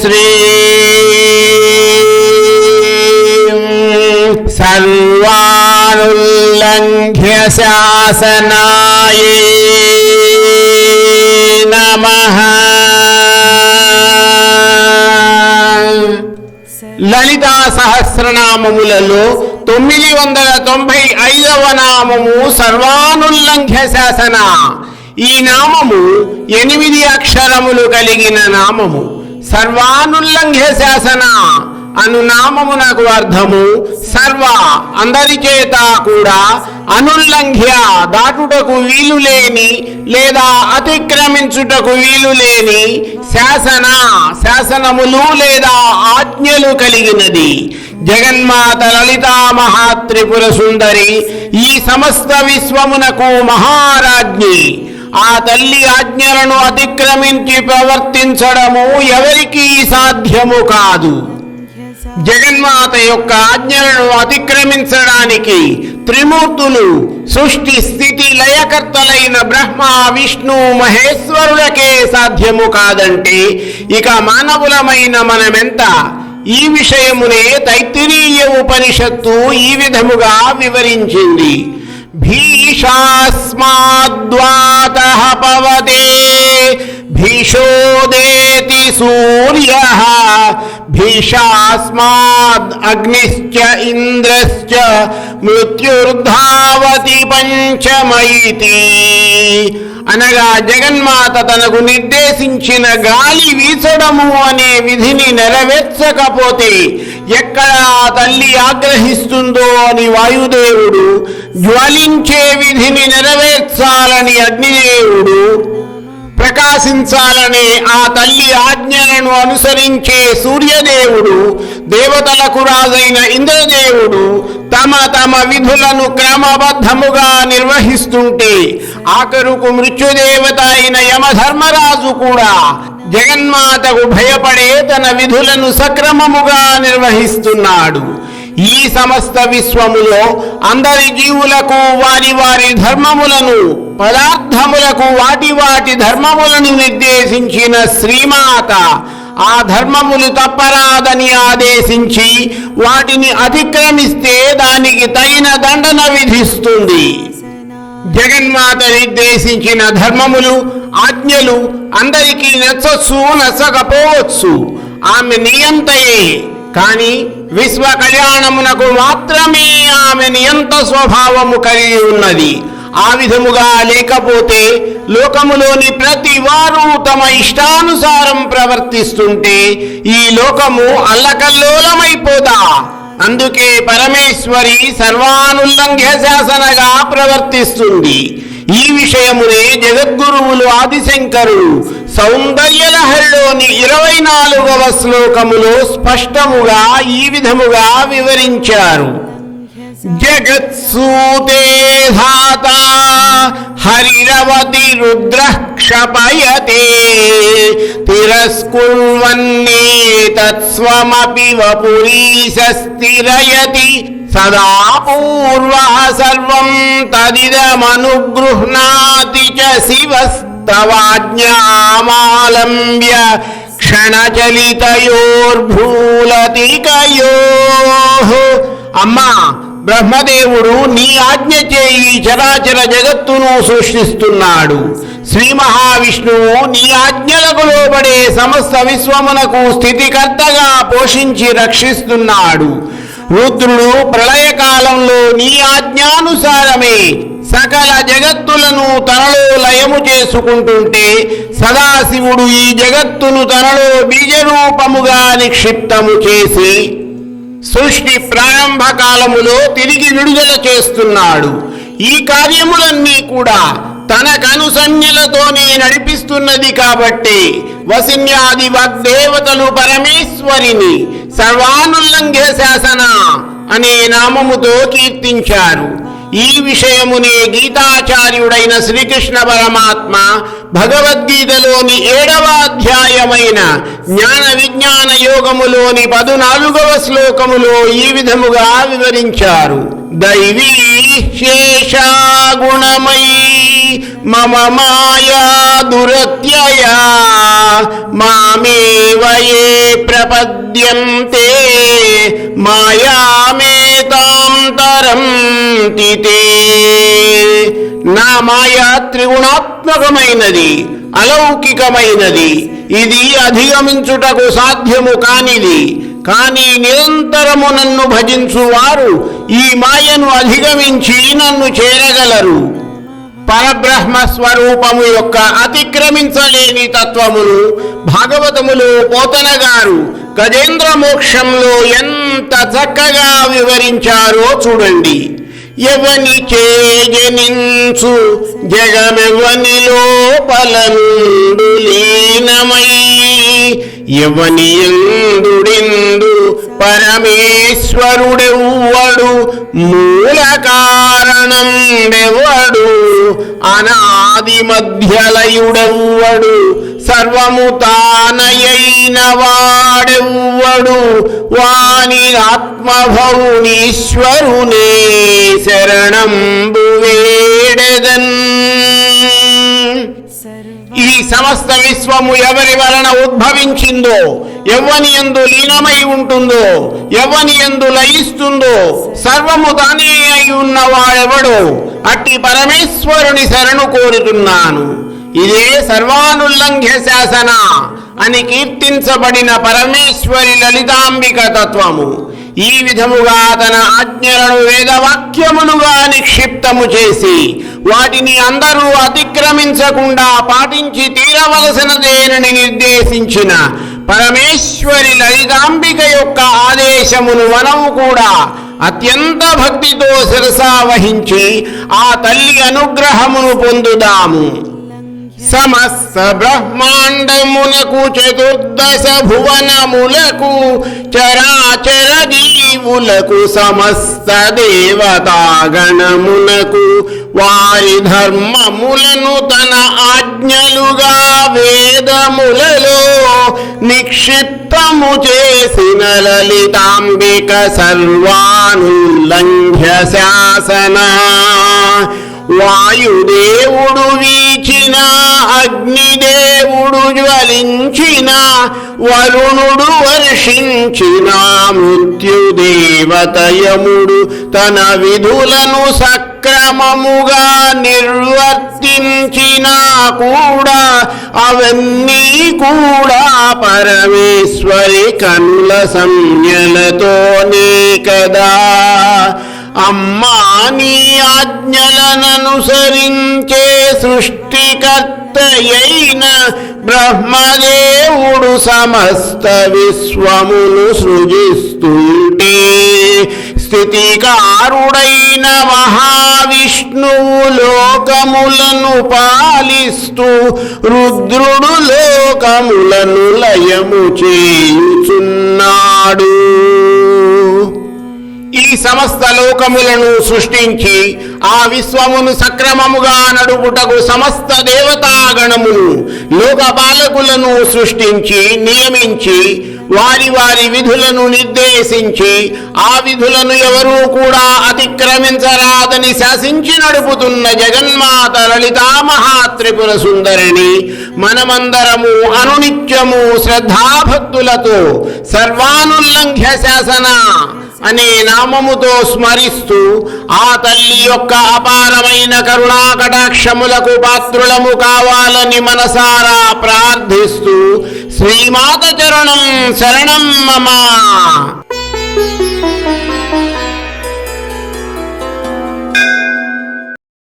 శ్రీ సర్వానుల్లంఘ్య శాసనాయే నమః. లలితా సహస్రనామములలో 995వ నామము సర్వానుల్లంఘ్య శాసన. ఈ నామము 8 అక్షరములు కలిగిన నామము. సర్వానుల్లంఘ్య శాసన అను నామమునకు అర్థము సర్వ అందరి చేత కూడా, అనుల్లంఘ్య దాటుటకు వీలు లేని లేదా అతిక్రమించుటకు వీలు లేని, శాసన శాసనములు లేదా ఆజ్ఞలు కలిగినది. జగన్మాత లలితా మహాత్రిపుర సుందరి ఈ సమస్త విశ్వమునకు మహారాజ్ఞి. ఆ తల్లి ఆజ్ఞలను అతిక్రమించి ప్రవర్తించడము ఎవరికీ సాధ్యము కాదు. జగన్మాత యొక్క ఆజ్ఞలను అతిక్రమించడానికి త్రిమూర్తులు, సృష్టి స్థితి లయకర్తలైన బ్రహ్మ విష్ణు మహేశ్వరులకే సాధ్యము కాదంటే ఇక మానవులమైన మనమెంత? ఈ విషయమునే తైత్తిరీయ ఉపనిషత్తు ఈ విధముగా వివరించింది. భీషాస్మాద్వాతః పవతే భీషోదేతి సూర్యః భీషాస్మాద్ అగ్నిశ్చ ఇంద్రశ్చ మృత్యుర్ధావతి పంచమైతి. అనగా జగన్మాత తనకు నిర్దేశించిన గాలి వీచడము అనే విధిని నెరవేర్చకపోతే ఎక్కడ ఆ తల్లి ఆగ్రహిస్తుందో అని వాయుదేవుడు, జ్వలించే విధిని నెరవేర్చాలని అగ్నిదేవుడు, ప్రకాశించాలనే ఆ తల్లి ఆజ్ఞలను అనుసరించే సూర్యదేవుడు, దేవతలకు రాజైన ఇంద్రదేవుడు తమ తమ విధులను క్రమబద్ధముగా నిర్వహిస్తుంటే ఆఖరుకు మృత్యుదేవత అయిన యమధర్మరాజు కూడా జగన్మాతకు భయపడే తన విధులను సక్రమముగా నిర్వహిస్తున్నాడు. ఈ సమస్త విశ్వములో అందరి జీవులకు వారి వారి ధర్మములను, పదార్థములకు వాటి వాటి ధర్మములను నిర్దేశించిన శ్రీమాత ఆ ధర్మములు తప్పరాదని ఆదేశించి వాటిని అతిక్రమిస్తే దానికి తగిన దండన విధిస్తుంది. జగన్మాత నిర్దేశించిన ధర్మములు, ఆజ్ఞలు అందరికీ నచ్చచ్చు, నచ్చకపోవచ్చు. ఆమె నియంతయే. కానీ విశ్వ కళ్యాణమునకు మాత్రమే ఆమె నియంత స్వభావము కలిగి ఉన్నది. ఆ విధముగా లేకపోతే లోకములోని ప్రతి వారు తమ ఇష్టానుసారం ప్రవర్తిస్తుంటే ఈ లోకము అల్లకల్లోలమైపోదా. అందుకే పరమేశ్వరి సర్వానుల్లంఘ్య శాసనగా ప్రవర్తిస్తుంది. ఈ విషయమునే జగద్గురువులు ఆదిశంకరులు సౌందర్యలహరిలోని 24వ శ్లోకములో స్పష్టముగా ఈ విధముగా వివరించారు. జగత్సూతే ధాత హరిరవతి రుద్రః క్షపయతే తిరస్కుర్వన్నే తత్స్వమపి వపురీశ స్థిరయతి సదా పూర్వః సర్వం తదిదమనుగృహ్ణాతి చ శివస్తవాజ్ఞామాలంబ్య క్షణచలితయోర్భూలతికయోః. అమ్మా, బ్రహ్మదేవుడు నీ ఆజ్ఞ చేయి చరాచర జగత్తును సృష్టిస్తున్నాడు. శ్రీ మహావిష్ణువు నీ ఆజ్ఞలకు లోబడే సమస్త విశ్వమునకు స్థితికర్తగా పోషించి రక్షిస్తున్నాడు. రుద్రుడు ప్రళయకాలంలో నీ ఆజ్ఞానుసారమే సకల జగత్తులను తనలో లయము చేసుకుంటుంటే సదాశివుడు ఈ జగత్తును తనలో బీజరూపముగా నిక్షిప్తము చేసి సృష్టి ప్రారంభ కాలములో తిరిగి విడుదల చేస్తున్నాడు. ఈ కార్యములన్నీ కూడా తనకనుసన్యలతోనే నడిపిస్తున్నది కాబట్టి వసిన్యాది వాగ్దేవతలు పరమేశ్వరిని సర్వానుల్లంఘ్య శాసన అనే నామముతో కీర్తించారు. ఈ విషయమునే గీతాచార్యుడైన శ్రీకృష్ణ పరమాత్మ భగవద్గీతలోని 7వ అధ్యాయమైన జ్ఞాన విజ్ఞాన యోగములోని 14వ శ్లోకములో ఈ విధముగా వివరించారు. దైవీ శేషా గుణమయీ మమ మాయా దురత్యయా మామేవ యే ప్రపద్యంతే మాయామేతాం తరంతి తే. నా మాయ త్రిగుణాత్మకమైనది, అలౌకికమైనది. ఇది అధిగమించుటకు సాధ్యము కానిది. కానీ నిరంతరము నన్ను భజించువారు ఈ మాయను అధిగమించి నన్ను చేరగలరు. పరబ్రహ్మ స్వరూపము యొక్క అతిక్రమించలేని తత్వమును భాగవతములో పోతన గారు గజేంద్ర మోక్షంలో ఎంత చక్కగా వివరించారో చూడండి. ఎవని చేజనించు జగమెవని లోపలందు లీనమై ఎవని యందుడిందు పరమేశ్వరుడెవ్వడు మూల కారణండెవ్వడు అనాది మధ్యలయుడెవ్వడు సర్వము తానయైన వాడెవ్వడు వాని ఆత్మభౌనీశ్వరునే శరణంబు వేడెదన్. ఈ సమస్త విశ్వము ఎవరి వలన ఉద్భవించిందో, ఎవ్వని యందు లీనమై ఉంటుందో, ఎవ్వని యందు లయిస్తుందో, సర్వము తానే అయి ఉన్నవాడెవడో అట్టి పరమేశ్వరుని శరణు కోరుతున్నాను. ఇదే సర్వానుల్లంఘ్య శాసన అని కీర్తించబడిన పరమేశ్వరి లలితాంబిక తత్వము. ఈ విధముగా తన ఆజ్ఞలను వేదవాక్యములుగా నిక్షిప్తము చేసి వాటిని అందరూ అతిక్రమించకుండా పాటించి తీరవలసినదేనని నిర్దేశించిన పరమేశ్వరి లలితాంబిక యొక్క ఆదేశమును మనము కూడా అత్యంత భక్తితో శిరసా వహించి ఆ తల్లి అనుగ్రహమును పొందుదాము. సమస్త బ్రహ్మాండమునకు చతుర్దశ భువనములకు చరాచర జీవులకు సమస్త దేవతాగణమునకు వారి ధర్మములను తన ఆజ్ఞలుగా వేదములలో నిక్షిప్తము చేసిన లలితాంబిక సర్వానుల్లంఘ్య శాసన. వాయుదేవుడు వీచిన, అగ్నిదేవుడు జ్వలించిన, వరుణుడు వర్షించిన, మృత్యుదేవతయముడు తన విధులను సక్రమముగా నిర్వర్తించినా కూడా అవన్నీ కూడా పరమేశ్వరి కనుల సంజ్ఞలతోనే కదా. అమ్మా నీ ఆజ్ఞలననుసరించే సృష్టికర్తయైన బ్రహ్మదేవుడు సమస్త విశ్వమును సృజిస్తుంటే స్థితికారుడైన మహావిష్ణువు లోకములను పాలిస్తూ రుద్రుడు లోకములను లయము చేయుచున్నాడు. ఈ సమస్త లోకములను సృష్టించి ఆ విశ్వమును సక్రమముగా నడుపుటకు సమస్త దేవతాగణమును లోకపాలకులను సృష్టించి నియమించి వారి వారి విధులను నిర్దేశించి ఆ విధులను ఎవరూ కూడా అతిక్రమించరాదని శాసించి నడుపుతున్న జగన్మాత లలితా మహాత్రిపుర సుందరిని మనమందరము అనునిత్యము శ్రద్ధాభక్తులతో సర్వానుల్లంఘ్య శాసన అనే నామముతో స్మరిస్తూ ఆ తల్లి యొక్క అపారమైన కరుణా కటాక్షములకు పాత్రులము కావాలని మనసారా ప్రార్థిస్తూ శ్రీమాత చరణం శరణం మమ.